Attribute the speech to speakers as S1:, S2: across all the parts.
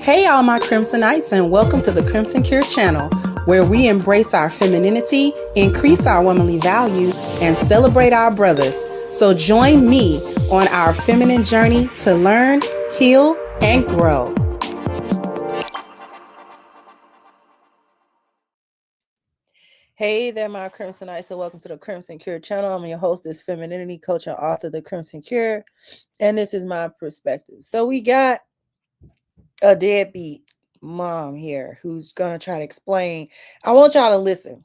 S1: Hey, all my Crimsonites, and welcome to the Crimson Cure channel, where we embrace our femininity, increase our womanly value, and celebrate our brothers. So join me on our feminine journey to learn, heal, and grow. Hey there, my Crimsonites, and welcome to the Crimson Cure channel. I'm your hostess, femininity coach and author of the Crimson Cure, and this is my perspective. So we got a deadbeat mom here who's gonna try to explain. I want y'all to listen.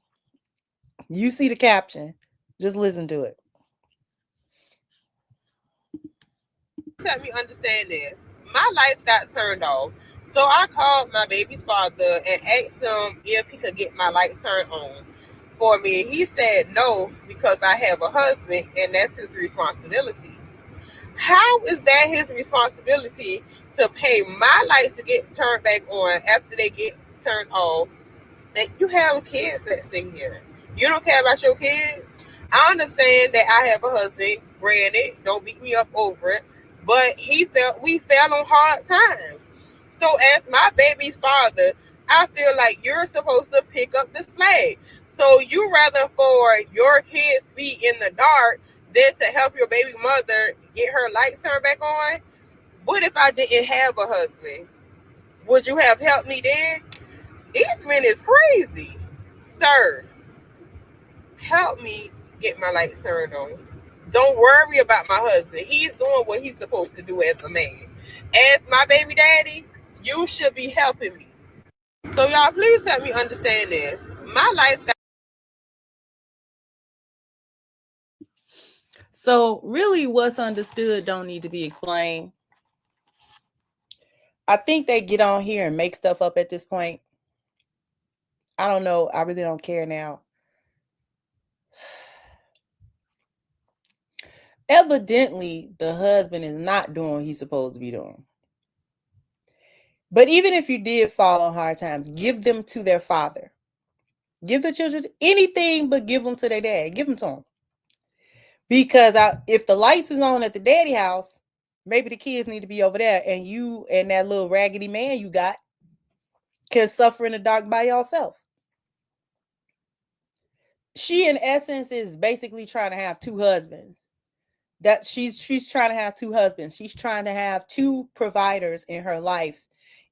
S1: You see the caption, just listen to it.
S2: Let me understand this. My lights got turned off, so I called my baby's father and asked him if he could get my lights turned on for me. He said no because I have a husband and that's his responsibility. How is that his responsibility to pay my lights to get turned back on after they get turned off? That you have kids that stay here. You don't care about your kids. I understand that I have a husband. Granted, don't beat me up over it. But we fell on hard times. So as my baby's father, I feel like you're supposed to pick up the slack. So you rather for your kids be in the dark than to help your baby mother get her lights turned back on. What if I didn't have a husband? Would you have helped me then? This man is crazy. Sir, help me get my lights turned on. Don't worry about my husband. He's doing what he's supposed to do as a man. As my baby daddy, you should be helping me. So y'all, please help me understand this. My lights got.
S1: So really what's understood don't need to be explained. I think they get on here and make stuff up at this point. I don't know. I really don't care now. Evidently, the husband is not doing what he's supposed to be doing. But even if you did fall on hard times, give them to their father. Give the children anything but give them to their dad. Give them to them. Because if the lights is on at the daddy house, maybe the kids need to be over there, and you and that little raggedy man you got can suffer in the dark by yourself. She, in essence, is basically trying to have two husbands. That she's trying to have two husbands. She's trying to have two providers in her life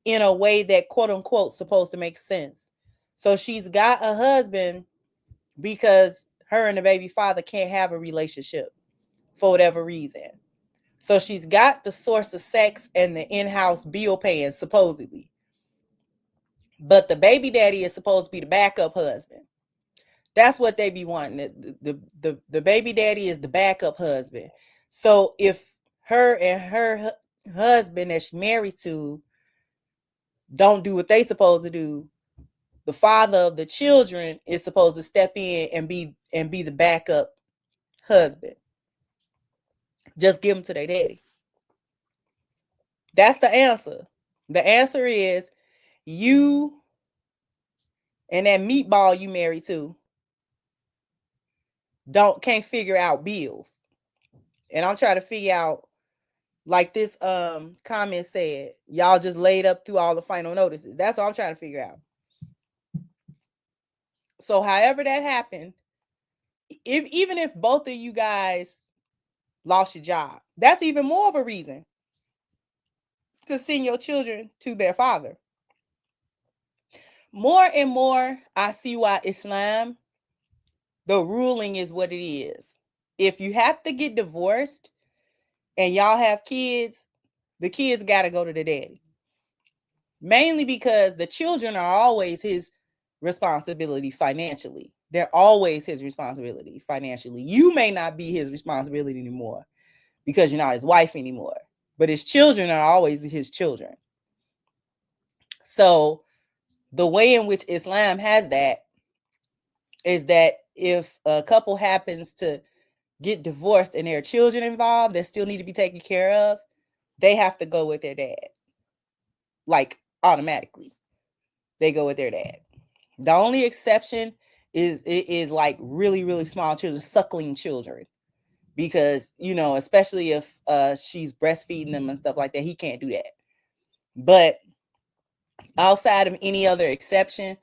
S1: in a way that quote unquote supposed to make sense. So she's got a husband because her and the baby father can't have a relationship for whatever reason. So she's got the source of sex and the in-house bill paying, supposedly. But the baby daddy is supposed to be the backup husband. That's what they be wanting. The baby daddy is the backup husband. So if her and her husband that she's married to don't do what they supposed to do, the father of the children is supposed to step in and be the backup husband. Just give them to their daddy. That's the answer. The answer is you and that meatball you married to can't figure out bills. And I'm trying to figure out, like this comment said, y'all just laid up through all the final notices. That's what I'm trying to figure out. So however that happened, even if both of you guys lost your job, that's even more of a reason to send your children to their father. More and more, I see why Islam, the ruling is what it is. If you have to get divorced and y'all have kids, the kids got to go to the daddy. Mainly because the children are always his responsibility financially. They're always his responsibility financially. You may not be his responsibility anymore because you're not his wife anymore, but his children are always his children. So the way in which Islam has that is that if a couple happens to get divorced and there are children involved that still need to be taken care of, they have to go with their dad. Like automatically, they go with their dad. The only exception is like really, really small children, suckling children, because, you know, especially if she's breastfeeding them and stuff like that, he can't do that. But outside of any other exception,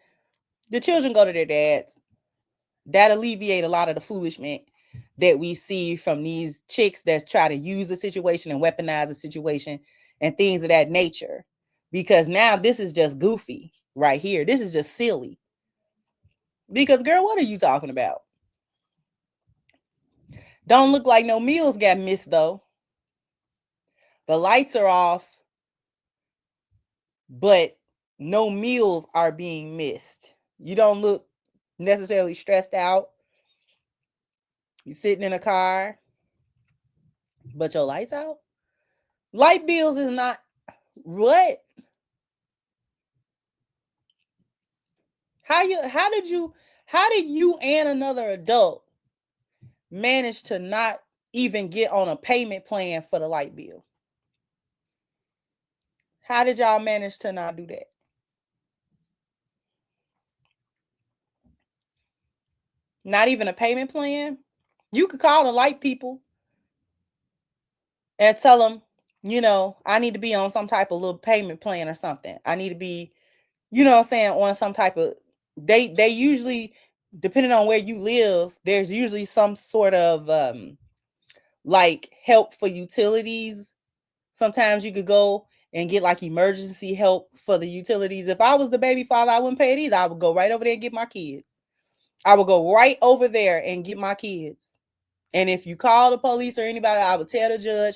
S1: the children go to their dads. That alleviate a lot of the foolishness that we see from these chicks that try to use a situation and weaponize a situation and things of that nature. Because now this is just goofy right here. This is just silly. Because, girl, what are you talking about? Don't look like no meals got missed, though. The lights are off, but no meals are being missed. You don't look necessarily stressed out. You're sitting in a car, but your lights out. Light bills is not what? How did you and another adult manage to not even get on a payment plan for the light bill? How did y'all manage to not do that? Not even a payment plan? You could call the light people and tell them, I need to be on some type of little payment plan or something. I need to be, what I'm saying, on some type of they usually, depending on where you live, there's usually some sort of like help for utilities. Sometimes you could go and get like emergency help for the utilities. If I was the baby father, I wouldn't pay it either. I would go right over there and get my kids. I would go right over there and get my kids. And if you call the police or anybody, I would tell the judge,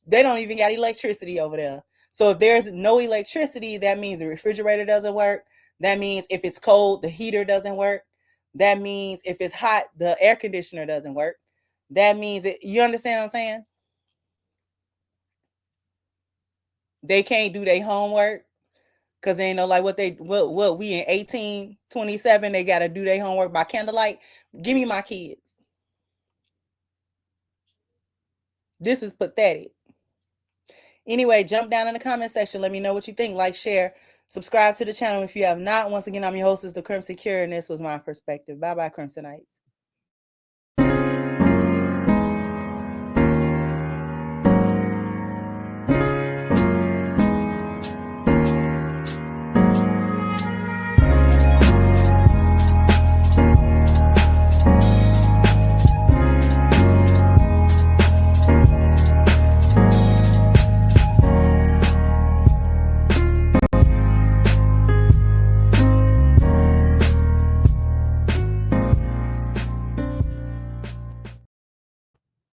S1: they don't even got electricity over there. So if there's no electricity, that means the refrigerator doesn't work. That means if it's cold, the heater doesn't work. That means if it's hot, the air conditioner doesn't work. That means you understand what I'm saying? They can't do their homework because they know like what we in 1827, they got to do their homework by candlelight. Give me my kids. This is pathetic. Anyway, jump down in the comment section. Let me know what you think. Like, share, subscribe to the channel if you have not. Once again, I'm your hostess, The Crimson Cure, and this was my perspective. Bye-bye, Crimsonites.